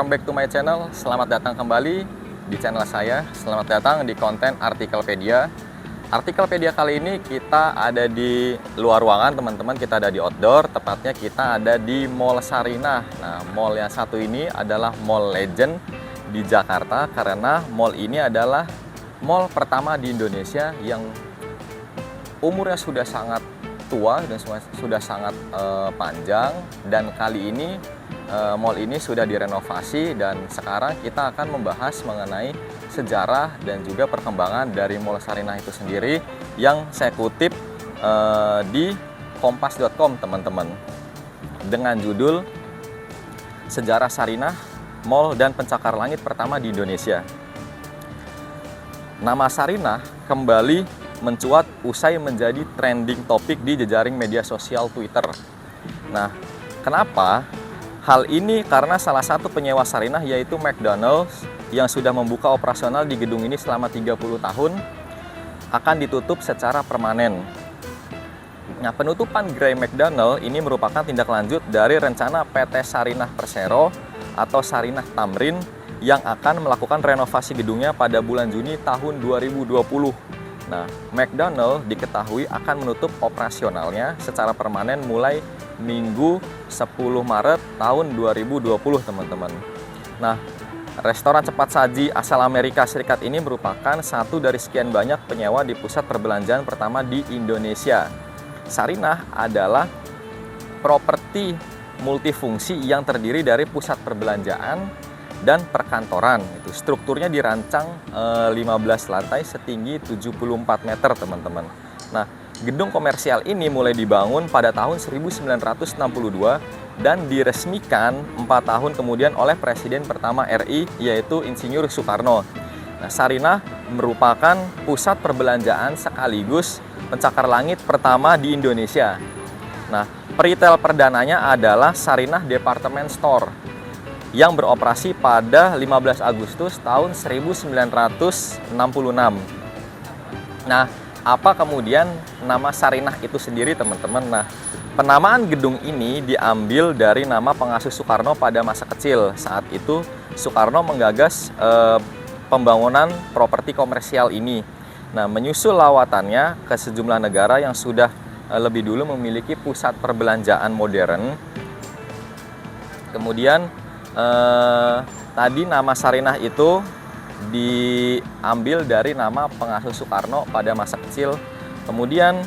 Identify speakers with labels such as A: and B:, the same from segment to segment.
A: welcome back to my channel. Selamat datang kembali di channel saya. Selamat datang di konten Artikelpedia. Artikelpedia kali ini kita ada di luar ruangan, teman-teman. Kita ada di outdoor, tepatnya kita ada di Mall Sarinah. Nah, mall yang satu ini adalah Mall Legend di Jakarta, karena mall ini adalah mall pertama di Indonesia yang umurnya sudah sangat tua dan sudah sangat panjang, dan kali ini mall ini sudah direnovasi, dan sekarang kita akan membahas mengenai sejarah dan juga perkembangan dari Mall Sarinah itu sendiri yang saya kutip di kompas.com, teman-teman, dengan judul Sejarah Sarinah, Mall dan Pencakar Langit Pertama di Indonesia. Nama Sarinah kembali mencuat usai menjadi trending topik di jejaring media sosial Twitter. Nah, kenapa? Hal ini karena salah satu penyewa Sarinah, yaitu McDonald's, yang sudah membuka operasional di gedung ini selama 30 tahun, akan ditutup secara permanen. Nah, penutupan gerai McDonald ini merupakan tindak lanjut dari rencana PT Sarinah Persero atau Sarinah Tamrin yang akan melakukan renovasi gedungnya pada bulan Juni tahun 2020. Nah, McDonald diketahui akan menutup operasionalnya secara permanen mulai Minggu 10 Maret tahun 2020, teman-teman. Nah, restoran cepat saji asal Amerika Serikat ini merupakan satu dari sekian banyak penyewa di pusat perbelanjaan pertama di Indonesia. Sarinah adalah properti multifungsi yang terdiri dari pusat perbelanjaan dan perkantoran. Itu strukturnya dirancang 15 lantai setinggi 74 meter, teman-teman. Nah, gedung komersial ini mulai dibangun pada tahun 1962 dan diresmikan 4 tahun kemudian oleh Presiden pertama RI, yaitu Insinyur Soekarno. Nah, Sarinah merupakan pusat perbelanjaan sekaligus pencakar langit pertama di Indonesia. Nah, peritel perdananya adalah Sarinah Department Store yang beroperasi pada 15 Agustus tahun 1966. Nah, apa kemudian nama Sarinah itu sendiri, teman-teman? Nah, penamaan gedung ini diambil dari nama pengasuh Soekarno pada masa kecil. Saat itu Soekarno menggagas pembangunan properti komersial ini. Nah, menyusul lawatannya ke sejumlah negara yang sudah lebih dulu memiliki pusat perbelanjaan modern. Kemudian tadi nama Sarinah itu diambil dari nama pengasuh Soekarno pada masa kecil. Kemudian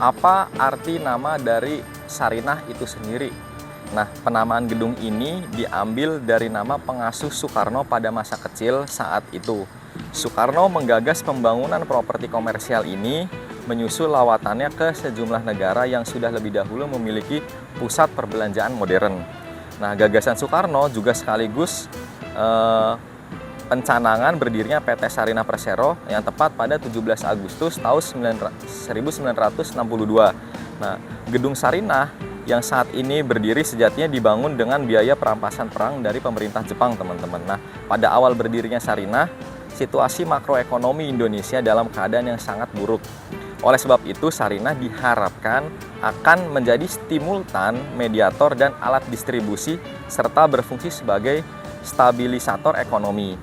A: apa arti nama dari Sarinah itu sendiri? Nah, penamaan gedung ini diambil dari nama pengasuh Soekarno pada masa kecil saat itu. Soekarno menggagas pembangunan properti komersial ini menyusul lawatannya ke sejumlah negara yang sudah lebih dahulu memiliki pusat perbelanjaan modern. Nah, gagasan Soekarno juga sekaligus pencanangan berdirinya PT Sarinah Persero yang tepat pada 17 Agustus tahun 1962. Nah, gedung Sarinah yang saat ini berdiri sejatinya dibangun dengan biaya perampasan perang dari pemerintah Jepang, teman-teman. Nah, pada awal berdirinya Sarinah, situasi makroekonomi Indonesia dalam keadaan yang sangat buruk. Oleh sebab itu, Sarinah diharapkan akan menjadi stimultan, mediator, dan alat distribusi serta berfungsi sebagai stabilisator ekonomi.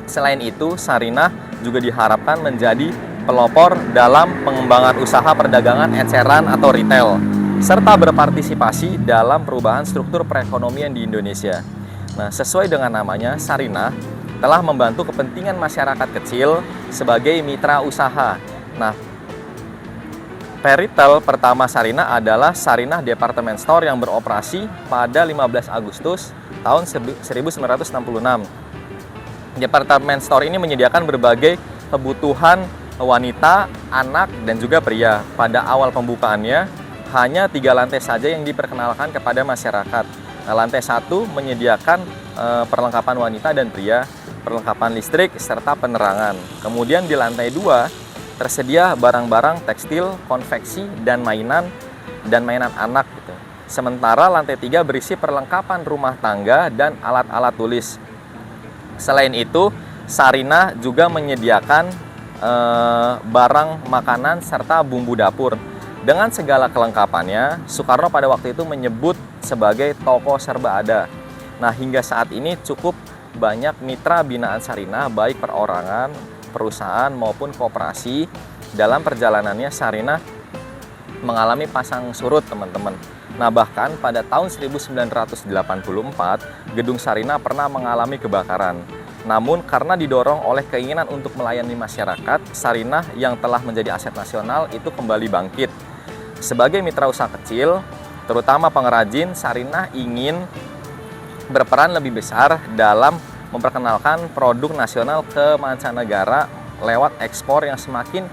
A: Selain itu, Sarinah juga diharapkan menjadi pelopor dalam pengembangan usaha perdagangan eceran atau retail, serta berpartisipasi dalam perubahan struktur perekonomian di Indonesia. Nah, sesuai dengan namanya, Sarinah telah membantu kepentingan masyarakat kecil sebagai mitra usaha. Nah, peritel pertama Sarinah adalah Sarinah Department Store yang beroperasi pada 15 Agustus tahun 1966. Department Store ini menyediakan berbagai kebutuhan wanita, anak, dan juga pria. Pada awal pembukaannya, hanya 3 lantai saja yang diperkenalkan kepada masyarakat. Nah, lantai 1 menyediakan perlengkapan wanita dan pria, perlengkapan listrik, serta penerangan. Kemudian di lantai 2 tersedia barang-barang tekstil, konveksi, dan mainan anak gitu. Sementara lantai 3 berisi perlengkapan rumah tangga dan alat-alat tulis. Selain itu, Sarinah juga menyediakan barang makanan serta bumbu dapur. Dengan segala kelengkapannya, Soekarno pada waktu itu menyebut sebagai toko serba ada. Nah, hingga saat ini cukup banyak mitra binaan Sarinah, baik perorangan, perusahaan maupun koperasi. Dalam perjalanannya, Sarinah mengalami pasang surut, teman-teman. Nah, bahkan pada tahun 1984, gedung Sarinah pernah mengalami kebakaran. Namun karena didorong oleh keinginan untuk melayani masyarakat, Sarinah yang telah menjadi aset nasional itu kembali bangkit. Sebagai mitra usaha kecil, terutama pengrajin, Sarinah ingin berperan lebih besar dalam memperkenalkan produk nasional ke mancanegara lewat ekspor yang semakin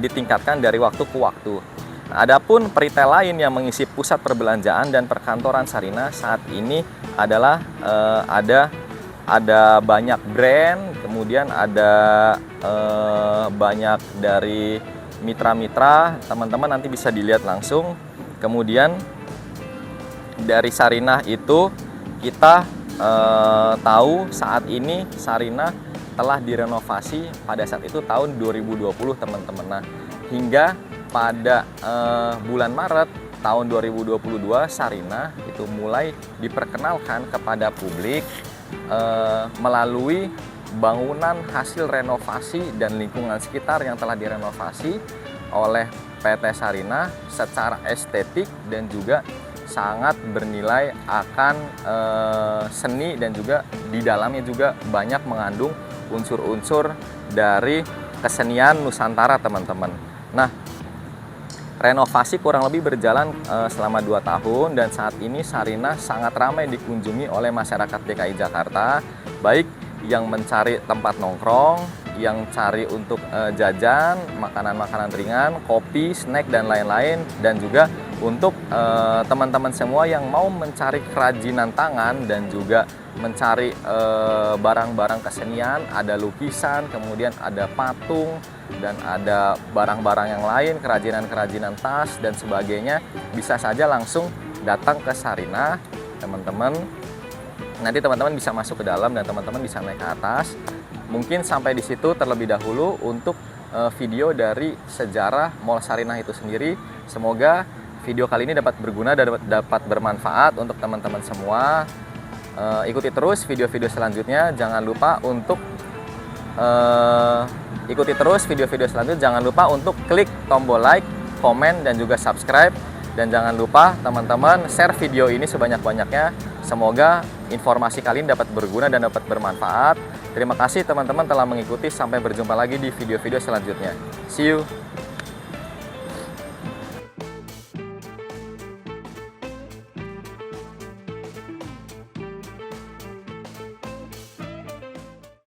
A: ditingkatkan dari waktu ke waktu. Nah, adapun peritel lain yang mengisi pusat perbelanjaan dan perkantoran Sarinah saat ini adalah ada banyak brand, kemudian ada banyak dari mitra-mitra, teman-teman nanti bisa dilihat langsung. Kemudian dari Sarinah itu kita tahu saat ini Sarinah telah direnovasi pada saat itu tahun 2020, teman-teman. Nah, hingga pada bulan Maret tahun 2022 Sarinah itu mulai diperkenalkan kepada publik melalui bangunan hasil renovasi dan lingkungan sekitar yang telah direnovasi oleh PT Sarinah secara estetik dan juga sangat bernilai akan seni, dan juga di dalamnya juga banyak mengandung unsur-unsur dari kesenian Nusantara, teman-teman. Nah, renovasi kurang lebih berjalan selama 2 tahun, dan saat ini Sarinah sangat ramai dikunjungi oleh masyarakat DKI Jakarta, baik yang mencari tempat nongkrong, yang cari untuk jajan, makanan-makanan ringan, kopi, snack, dan lain-lain, dan juga untuk teman-teman semua yang mau mencari kerajinan tangan dan juga mencari barang-barang kesenian, ada lukisan, kemudian ada patung, dan ada barang-barang yang lain, kerajinan-kerajinan tas dan sebagainya, bisa saja langsung datang ke Sarinah, teman-teman. Nanti teman-teman bisa masuk ke dalam dan teman-teman bisa naik ke atas. Mungkin sampai di situ terlebih dahulu untuk video dari sejarah Mall Sarinah itu sendiri. Semoga video kali ini dapat berguna dan dapat bermanfaat untuk teman-teman semua. Ikuti terus video-video selanjutnya. Jangan lupa untuk Jangan lupa untuk klik tombol like, komen, dan juga subscribe. Dan jangan lupa teman-teman share video ini sebanyak-banyaknya. Semoga informasi kali ini dapat berguna dan dapat bermanfaat. Terima kasih teman-teman telah mengikuti. Sampai berjumpa lagi di video-video selanjutnya. See you!